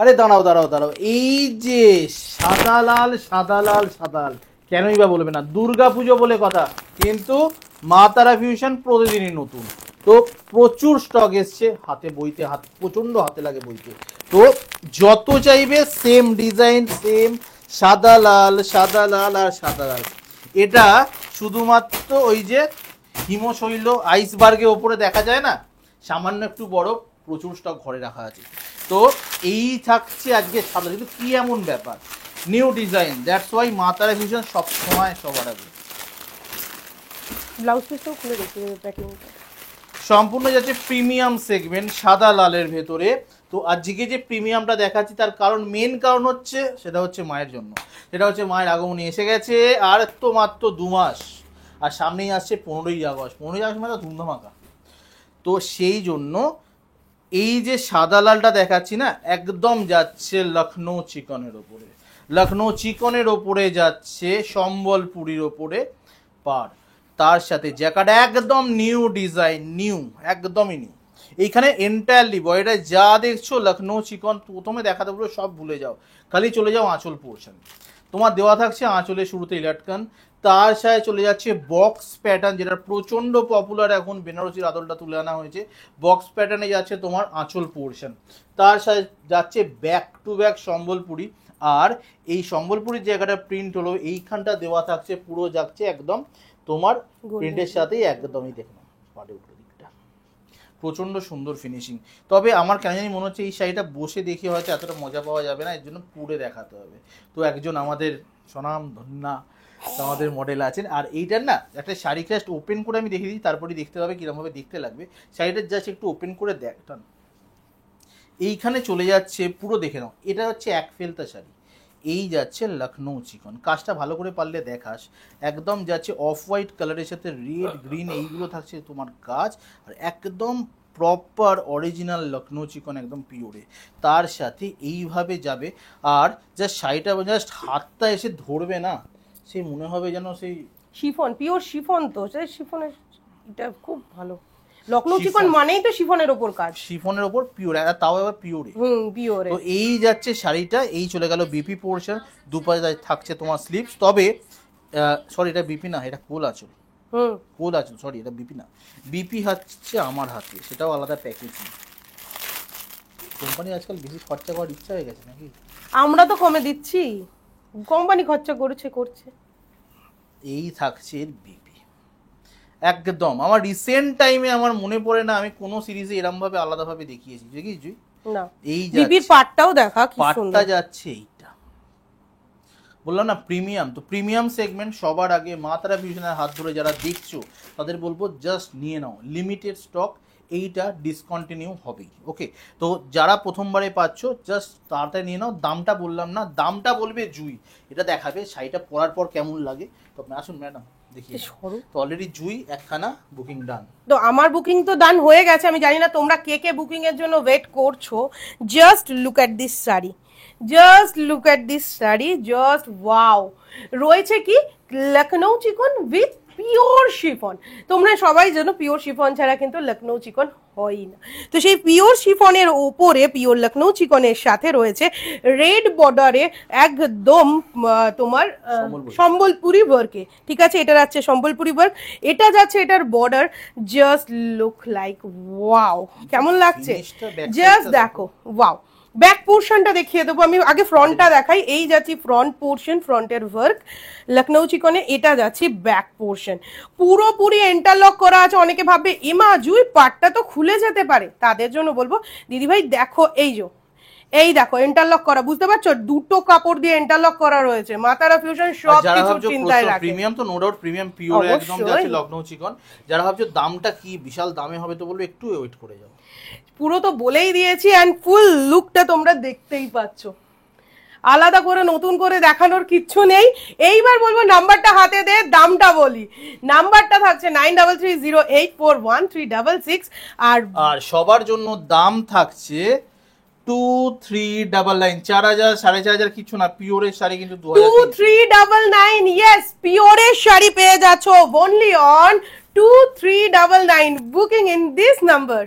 আরে দাঁড়াও দাঁড়াও দাঁড়াও, এই যে সাদা লাল সাদা লাল সাদা লাল, কেনই বা বলবে না, দুর্গা পুজো বলে কথা, কিন্তু মা তারা ফিউশন প্রতিদিনই নতুন। তো প্রচুর স্টক এসছে, হাতে বইতে হাত প্রচন্ড হাতে লাগে বইতে। তো যত চাইবে সেম ডিজাইন, সেম সাদা লাল সাদা লাল আর সাদা লাল। এটা শুধুমাত্র ওই যে হিমশৈল আইসবার্গের ওপরে দেখা যায় না, সামান্য একটু বরফ, প্রচুর স্টক ঘরে রাখা আছে। তো এই থাকছে আজকে সাদা, কিন্তু কি এমন ব্যাপার, নিউ ডিজাইন, দ্যাটস ওয়াই মা তারা ফিউশন সব সময় সবার আগে। ব্লাউজ পিসও খুলে দেখি প্যাকিংটা। সম্পূর্ণ যাচ্ছে প্রিমিয়াম সেগমেন্ট সাদা লালের ভেতরে। তো আজকে যে প্রিমিয়ামটা দেখাচ্ছি তার কারণ, মেন কারণ হচ্ছে সেটা হচ্ছে মায়ের জন্য, সেটা হচ্ছে মায়ের আগমনী এসে গেছে, আর তো মাত্র 2 মাস, আর সামনেই আসছে 15ই আগস্ট। 15ই আগস্ট মানে ধুমধামাকা। তো সেই জন্য এই যে সাদা লালটা দেখাচ্ছি না, একদম যাচ্ছে লখনৌ চিকনের ওপরে, লখনৌ চিকনের ওপরে যাচ্ছে সম্বলপুরীর ওপরে পার, তার সাথে জ্যাকেট একদম নিউ ডিজাইন, নিউ, একদমই নিউ। এইখানে এন্টায়ারলি বডিটা যা দেখছো লখনৌ চিকন, প্রথমে দেখাতে বলবো সব ভুলে যাও, খালি চলে যাও আঁচল পোর্শন। তোমার দেওয়া থাকছে আঁচলের শুরুতে ইলাটকান, তার সাথে চলে যাচ্ছে বক্স প্যাটার্ন, যেটা প্রচন্ড পপুলার এখন, বেনারসির আদলটা তুলে আনা হয়েছে, বক্স প্যাটার্নে যাচ্ছে তোমার আঁচল পোর্শন, তার সাথে যাচ্ছে ব্যাক টু ব্যাক সম্বলপুরি। আর এই সম্বলপুরির জায়গাটা প্রিন্ট হলো, এইখানটা দেওয়া থাকছে পুরো যাচ্ছে একদম তোমার প্রিন্টের সাথেই একদমই, দেখুন পাটে উঠে দিকটা প্রচন্ড সুন্দর ফিনিশিং। তবে আমার কেন জানি মনে হচ্ছে এই শাড়িটা বসে দেখে হয়তো এতটা মজা পাওয়া যাবে না, এর জন্য পুড়ে দেখাতে হবে। তো একজন আমাদের স্বনাম ধন্যা আমাদের মডেল আছেন, আর এইটার না একটা শাড়ি জাস্ট ওপেন করে আমি দেখে দিই, তারপরে দেখতে হবে কিরমভাবে দেখতে লাগবে। শাড়িটার জাস্ট একটু ওপেন করে দেখটান, এইখানে চলে যাচ্ছে পুরো, দেখে নাও, এটা হচ্ছে এক ফেলতা শাড়ি, এই যাচ্ছে লখনৌ চিকন, কাজটা ভালো করে পারলে দেখাস, একদম যাচ্ছে অফ হোয়াইট কালারের সাথে রেড গ্রিন এইগুলো থাকছে তোমার কাজ, আর একদম প্রপার অরিজিনাল লখনৌ চিকন একদম পিওরে, তার সাথে এইভাবে যাবে। আর জাস্ট শাড়িটা জাস্ট হাতটা এসে ধরবে না, সেই মনে হবে যেন সেই শিফন, পিওর শিফন, তো সেই শিফনের এটা খুব ভালো। লখনৌ চিকন মানেই তো শিফনের ওপর কাজ, শিফনের ওপর পিওর, তাও আবার পিওরে। পিওরে। তো এই যাচ্ছে শাড়িটা, এই চলে গেল বিপি পোর্শন, দুপাশে থাকছে তোমার স্লিভস। তবে সরি এটা বিপি না, এটা কোল আঁচল, কোল আঁচল, সরি এটা বিপি না, বিপি হচ্ছে আমার হাতে, সেটাও আলাদা প্যাকেজিং। কোম্পানি আজকাল বেশি খরচা করার ইচ্ছা হয়ে গেছে নাকি? আমরা তো কমে দিচ্ছি, কোম্পানি খরচা করছে। এই থাকছে বিপি একদম। আমার রিসেন্ট টাইমে আমার মনে পড়ে না আমি কোনো সিরিজে এরকম ভাবে আলাদাভাবে দেখিয়েছি, দেখিয়েছি না। এই বিপির পাটটাও দেখা কি সুন্দর, পাটটা যাচ্ছে, এইটা বললাম না প্রিমিয়াম। তো প্রিমিয়াম সেগমেন্ট সবার আগে মা তারা ফিউশনের হাত ধরে যারা দেখছো তাদের বলবো জাস্ট নিয়ে নাও, লিমিটেড স্টক, এইটা ডিসকন্টিনিউ হবেই। ওকে, তো যারা প্রথমবারে পাচ্ছ জাস্ট তাড়াতাড়ি নিয়ে নাও। দামটা বললাম না, দামটা বলবে জুই, এটা দেখাবে শাড়িটা পরার পর কেমন লাগে। তো আসুন ম্যাডাম দেখিয়ে, তো অলরেডি জুই একখানা বুকিং ডান। তো আমার বুকিং তো ডান হয়ে গেছে, আমি জানি না তোমরা কে কে বুকিং এর জন্য ওয়েট করছো। Just look at this sari, just look at this sari, just wow. রয়েছে কি লখনৌ চিকন উইথ পিওর শিফন। তোমরা সবাই জানো পিওর শিফন ছাড়া কিন্তু লখনৌ চিকন হয় না। তো সেই পিওর শিফনের ওপরে পিওর লখনৌ চিকনের সাথে রয়েছে রেড বর্ডারে একদম তোমার সম্বলপুরি ওয়ার্কে, ঠিক আছে, এটা যাচ্ছে সম্বলপুরি ওয়ার্ক, এটা যাচ্ছে এটার border. Just look like wow, কেমন লাগছে জাস্ট দেখো, ওয়াও। ব্যাক পোর্শনটা দেখিয়ে দেবো আমি, আগে ফ্রন্টটা দেখাই। এই যাচ্ছি ফ্রন্ট পোর্শন, ফ্রন্টের ওয়ার্ক লখনৌ চিকনে, এটা যাচ্ছি ব্যাক পোর্শন, পুরোপুরি ইন্টারলক করা আছে। অনেকে ভাববে এমা জুই পাটটা তো খুলে যেতে পারে, তাদের জন্য বলবো দিদিভাই দেখো, এই দেখো ইন্টারলক করা, বুঝতে পারছো, দুটো কাপড় দিয়ে ইন্টারলক করা রয়েছে। মা তারা ফিউশন সব কিছু চিন্তায় রাখে। প্রিমিয়াম তো নো ডাউট, প্রিমিয়াম পিওর একদম যাচ্ছে লখনৌ চিকন। যারা ভাবছো দামটা কি বিশাল দামে হবে, তো বলবো একটু ওয়েট করে যাও, পুরো তো বলেই দিয়েছি, এন্ড ফুল লুকটা তোমরা দেখতেই পাচ্ছ, আলাদা করে নতুন করে দেখানোর কিচ্ছু নেই। এইবার বলবো নাম্বারটা হাতে দে, দামটা বলি। নাম্বারটা থাকছে 9308413666, আর সবার জন্য দাম থাকছে 2399, 4000 4500 কিছু না, পিওরের শাড়ি কিন্তু 2399। ইয়েস, পিওরের শাড়ি পেয়ে যাচ্ছ only on 2399, booking in this number.